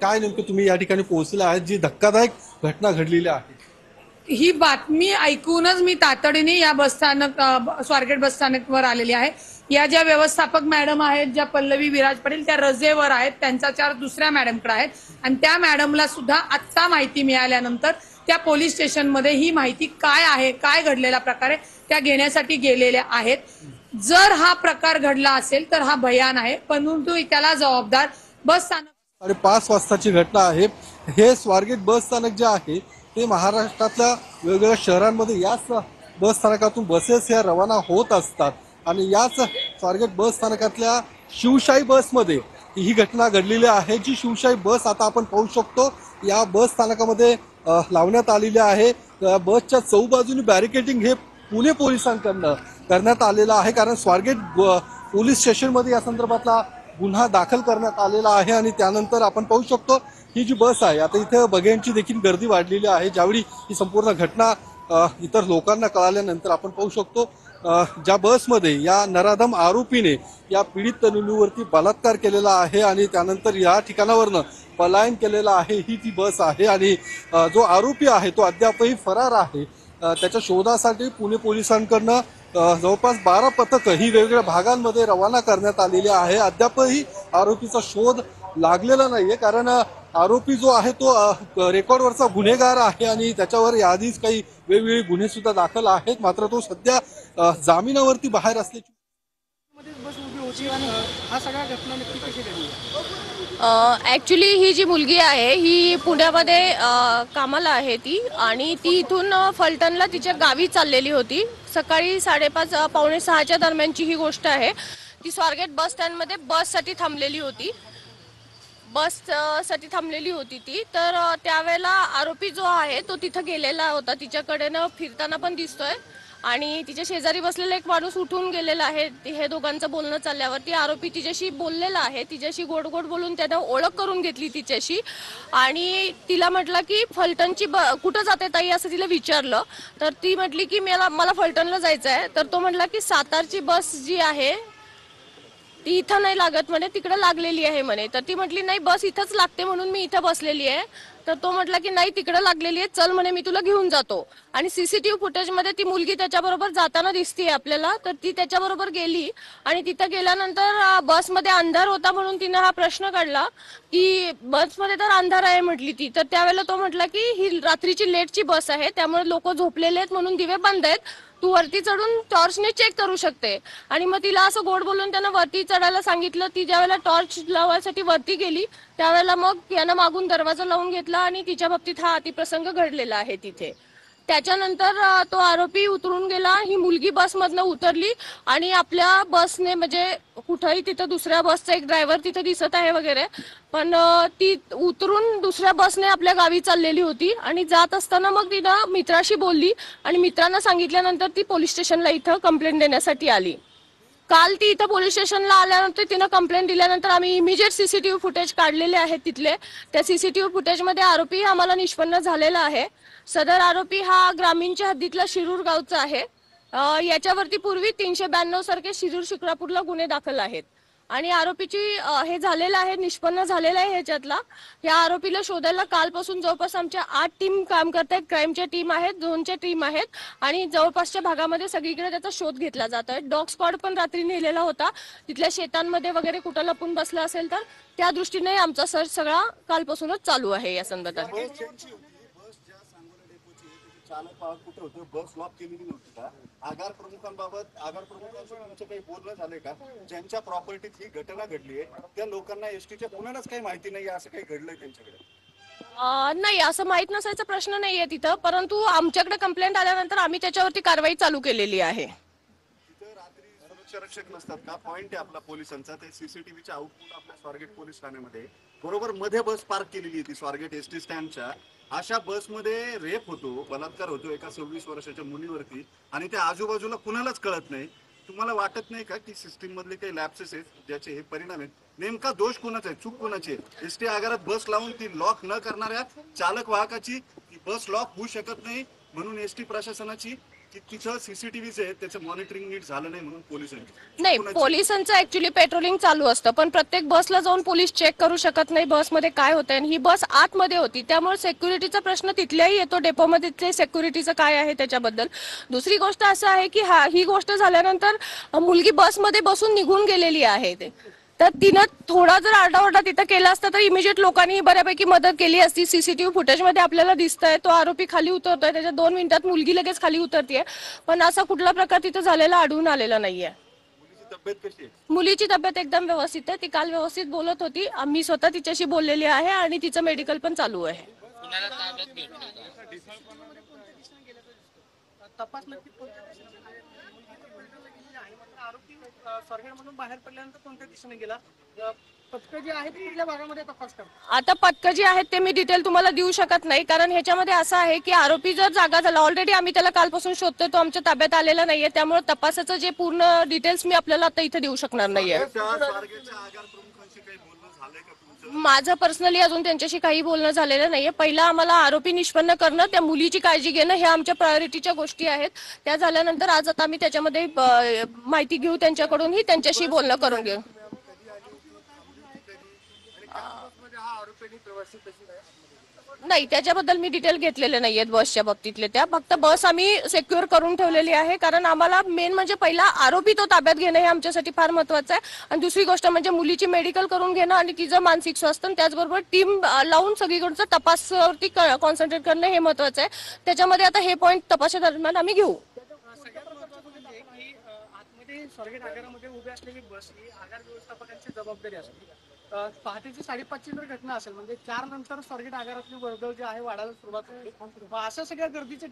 काय नेमकं तुम्ही या ठिकाणी पोहोचले आहेत जी धक्कादायक घटना घडलेली आहे? ही बातमी ऐकूनच मी तातडीने या बसस्थानक स्वारगेट बसस्थानकवर आलेली आहे। या ज्या व्यवस्थापक मॅडम आहेत, ज्या पल्लवी विराज पटेल, त्या रजेवर आहेत, त्यांचा चार दुसऱ्या मॅडमकडे आहेत आणि त्या मॅडमला सुद्धा आत्ता माहिती मिळाल्यानंतर त्या पोलीस स्टेशनमध्ये ही माहिती काय आहे, काय घडलेला प्रकार आहे त्या घेण्यासाठी गेलेल्या आहेत। जर हा प्रकार घडला असेल तर हा भयान आहे, परंतु त्याला जबाबदार बस स्थानक 5:30 वाजताची घटना आहे। हे स्वारगेट बस स्थानक जे आहे ते महाराष्ट्रातल्या वेगवेगळ्या शहरांमध्ये याच बस स्थानकातून बसेस या रवाना होत असतात आणि याच स्वारगेट बस स्थानकातल्या शिवशाही बसमध्ये ही घटना घडलेली आहे। जी शिवशाही बस आता आपण पाहू शकतो या बस स्थानकामध्ये लावण्यात आलेली आहे। बसच्या चौबाजूनी बॅरिकेडिंग हे पुणे पोलिसांकडून करण्यात आलेलं आहे, कारण स्वारगेट पोलीस स्टेशनमध्ये या संदर्भातला गुन्हा दाखल करण्यात आलेला आहे आणि त्यानंतर आपण पाहू शकतो ही जी बस आहे आता इथे बघ्यांची देखील गर्दी वाढलेली आहे। ज्यावेळी ही संपूर्ण घटना इतर लोकांना कळाल्यानंतर आपण पाहू शकतो ज्या बसमध्ये या नराधम आरोपीने या पीडित तरुणीवरती बलात्कार केलेला आहे आणि त्यानंतर या ठिकाणावरनं पलायन केलेलं आहे ही ती बस आहे आणि जो आरोपी आहे तो अद्यापही फरार आहे। त्याच्या शोधासाठी पुणे पोलिसांकडनं जवळपास 12 पथकं ही वेगवेगळ्या भागांमध्ये रवाना करण्यात आलेली आहे। अद्यापही आरोपीचा शोध लागलेला नाहीये, कारण आरोपी जो आहे तो रेकॉर्डवरचा गुन्हेगार आहे आणि त्याच्यावर याआधीच काही वेगवेगळे गुन्हे सुद्धा दाखल आहेत। मात्र तो सध्या जामिनावरती बाहेर असल्याची बस उभी होती आणि हा सगळा घटना नक्की कशी घडली? ॲक्च्युली ही जी मुलगी आहे ही पुण्यामध्ये कामाला आहे ती, आणि ती इथून फलटणला तिच्या गावी चाललेली होती। सकाळी 5:30 पावणे 6च्या दरम्यानची ही गोष्ट आहे। ती स्वारगेट बस स्टँडमध्ये बससाठी थांबलेली होती। साठी थांबलेली होती ती, तर त्यावेळेला आरोपी जो आहे तो तिथं गेलेला होता, तिच्याकडेनं फिरताना पण दिसतोय आणि तिच्या शेजारी बसलेला एक माणूस उठून गेलेला आहे। हे दोघांचं बोलणं चालल्यावरती आरोपी तिच्याशी बोललेला आहे, तिच्याशी गोड गोड बोलून त्यानं ओळख करून घेतली तिच्याशी आणि तिला म्हटलं की फलटणची कुठं जाते ताई असं तिला विचारलं, तर ती म्हटली की मला फलटणला जायचं आहे। तर तो म्हटला की सातारची बस जी आहे ती इथं नाही लागत म्हणे, तिकडे लागलेली आहे म्हणे। तर ती म्हटली नाही बस इथंच लागते म्हणून मी इथं बसलेली आहे। तर तो म्हटला की नाही तिकडे लागलेली आहे, चल म्हणे मी तुला घेऊन जातो। आणि सीसीटीव्ही फुटेजमध्ये ती मुलगी त्याच्याबरोबर जाताना दिसतीये आपल्याला, तर ती त्याच्याबरोबर गेली आणि तिथं गेल्यानंतर बसमध्ये अंधार होता म्हणून तिनं हा प्रश्न काढला की बसमध्ये तर अंधार आहे म्हटली ती। तर त्यावेळेला तो म्हटला की ही रात्रीची लेटची बस आहे त्यामुळे लोक झोपलेले आहेत म्हणून दिवे बंद आहेत, तू वरती चढून टॉर्चने चेक करू शकते। आणि मग तिला असं गोड बोलून त्यानं वरती चढायला सांगितलं। ती ज्यावेळेला टॉर्च लावायसाठी वरती गेली त्यावेळेला मग यानं मागून दरवाजा लावून घेतला आणि तिच्या बाबतीत हा अतिप्रसंग घडलेला आहे तिथे। त्याच्यानंतर तो आरोपी उतरून गेला, ही मुलगी बसमधनं उतरली आणि आपल्या बसने म्हणजे कुठेही तिथं दुसऱ्या बसचा एक ड्रायव्हर तिथे दिसत आहे वगैरे, पण ती उतरून दुसऱ्या बसने आपल्या गावी चाललेली होती आणि जात असताना मग तिनं मित्राशी बोलली आणि मित्रांना सांगितल्यानंतर ती पोलीस स्टेशनला इथं कंप्लेंट देण्यासाठी आली। काल ती इथं पोलीस स्टेशनला आल्यानंतर तिनं कंप्लेंट दिल्यानंतर आम्ही इमिजिएट सीसीटीव्ही फुटेज काढलेले आहेत तिथले। त्या सीसीटीव्ही फुटेजमध्ये आरोपी आम्हाला निष्पन्न झालेला आहे। सदर आरोपी हा ग्रामीणच्या हद्दीतला शिरूर गावचा आहे। याच्यावरती पूर्वी 392 सारखे शिरूर शिक्रापूरला गुन्हे दाखल आहेत आणि आरोपीची हे झालेलं आहे, निष्पन्न झालेला आहे ह्याच्यातला। या आरोपीला शोधायला कालपासून जवळपास आमच्या 8 टीम काम करत आहेत, क्राईमच्या टीम आहेत, झोनच्या टीम आहेत आणि जवळपासच्या भागामध्ये सगळीकडे त्याचा शोध घेतला जात आहे। डॉग स्क्वॉड पण रात्री नेलेला होता, तिथल्या शेतांमध्ये वगैरे कुठं लपून बसला असेल तर त्या दृष्टीने आमचा सर्च सगळा कालपासूनच चालू आहे या संदर्भात। चालक वाहक कुठे होते, बस लॉक केलेली नव्हती का? आगार प्रमुखांशी तुमचं काही बोलणं झालंय का? ज्यांच्या प्रॉपर्टीत ही घटना घडली आहे त्या लोकांना एसटीच्या कुणालाच काही माहिती नाही असं काही घडलंय त्यांच्याकडे? नाही, असं माहित नसायचा प्रश्न नाहीये तिथं, परंतु आमच्याकडे कंप्लेंट आल्यानंतर आम्ही त्याच्यावरती कारवाई चालू केलेली आहे। तिथं रात्री सुरक्षा रक्षक नसतात का? पॉइंट आहे आपला पोलिसांचा, ते सीसीटीव्हीच्या आउटपुट आपल्या स्वारगेट पोलीस ठाण्यामध्ये बरोबर मध्ये बस पार्क केलेली होती स्वारगेट एसटी स्टँडच्या। अशा बसमध्ये रेप होतो, बलात्कार होतो एका 26 वर्षाच्या मुलीवरती आणि त्या आजूबाजूला कुणालाच कळत नाही। तुम्हाला वाटत नाही का की सिस्टीम मधले काही लॅप्सेस आहेत ज्याचे हे परिणाम आहेत? नेमका दोष कोणाचा आहे, चूक कोणाची आहे? एसटी आगारात बस लावून ती लॉक न करणाऱ्या चालक वाहकाची, ती बस लॉक होऊ शकत नाही म्हणून एसटी प्रशासनाची की तिथं सीसीटीव्हीचे आहेत त्याचं मॉनिटरिंग नीट झालं नाही म्हणून पोलिसांची नाही, पोलिसांचं ऍक्च्युली पेट्रोलिंग चालू असतं, पण प्रत्येक बसला जाऊन पोलीस चेक करू शकत नाही बसमध्ये काय होतंय. आणि ही बस आतमध्ये होती, त्यामुळे सिक्युरिटीचा प्रश्न तिथल्याही येतो, डेपोमध्ये सिक्युरिटीचं काय आहे त्याच्याबद्दल. दुसरी गोष्ट असं आहे की ही गोष्ट झाल्यानंतर मुलगी बसमध्ये बसून निघून गेलेली आहे. तर तिनं थोडा जर आरडाओरडा तिथं केला असता तर इमिजिएट लोकांनी बऱ्यापैकी मदत केली असती. सीसीटीव्ही फुटेजमध्ये आपल्याला दिसतंय तो आरोपी खाली उतरतोय, त्याच्या 2 मिनिटात मुलगी लगेच खाली उतरतीये, पण असा कुठला प्रकार तिथं झालेला आढळून आलेला नाहीये. मुलीची तब्येत कशी आहे? मुलीची तब्येत एकदम व्यवस्थित आहे, ती काल व्यवस्थित बोलत होती, मी स्वतः तिच्याशी बोललेली आहे आणि तिचं मेडिकल पण चालू आहे. तपास नक्की कोणत्या दिशेने आहे? मुलगी तर पलटून गेलेली आहे, मात्र आरोपी स्वारगेटमधून बाहेर पडल्यानंतर कोणत्या दिशेने गेला? पथकं जी आहेत ती कुठल्या भागामध्ये तपास करतात? आता पथकं जी आहेत ते मी डिटेल तुम्हाला देऊ शकत नाही, कारण ह्याच्यामध्ये असं आहे की आरोपी जर जागा झाला, ऑलरेडी आम्ही त्याला कालपासून शोधतोय, तो आमच्या ताब्यात आलेला नाहीये, त्यामुळे तपासाचं जे पूर्ण डिटेल्स मी आपल्याला आता इथे देऊ शकणार नाहीये. स्वारगेटच्या आगार प्रमुखांशी काही बोलणं झालंय का तुमचं? माझं पर्सनली अजून त्यांच्याशी काही बोलणं झालेलं नाहीये. पहिला आम्हाला आरोपी निष्पन्न करणं, त्या मुलीची काळजी घेणं, ह्या आमच्या प्रायोरिटीच्या गोष्टी आहेत. त्या झाल्यानंतर आज आता आम्ही त्याच्यामध्ये माहिती घेऊ त्यांच्याकडूनही, त्यांच्याशी बोलणं करून घेऊ. नाही, त्याच्याबद्दल मी डिटेल घेतलेले नाहीयेत बसच्या बाबतीतले. त्या फक्त बस आम्ही सिक्युअर करून ठेवलेली आहे, कारण आम्हाला मेन म्हणजे पहिला आरोपी तो ताब्यात घेणं हे आमच्यासाठी फार महत्वाचं आहे. आणि दुसरी गोष्ट म्हणजे मुलीची मेडिकल करून घेणं आणि तिचं मानसिक स्वास्थ्य, आणि त्याचबरोबर टीम लावून सगळीकडचं तपासावरती कॉन्सन्ट्रेट करणं हे महत्वाचं आहे. त्याच्यामध्ये आता हे पॉईंट तपासादरम्यान आम्ही घेऊ. सगळ्यात महत्त्वाचं म्हणजे की आतमध्ये स्वारगेट आगारामध्ये उभी असलेली बस ही आगार व्यवस्थापकांची जबाबदारी असते. पहाटेची 5:30ची जर घटना असेल म्हणजे 4 नंतर स्वारगेट आगारातली वर्दळ जी आहे वाढायला सुरुवात होते. अशा सगळ्या गर्दीच्या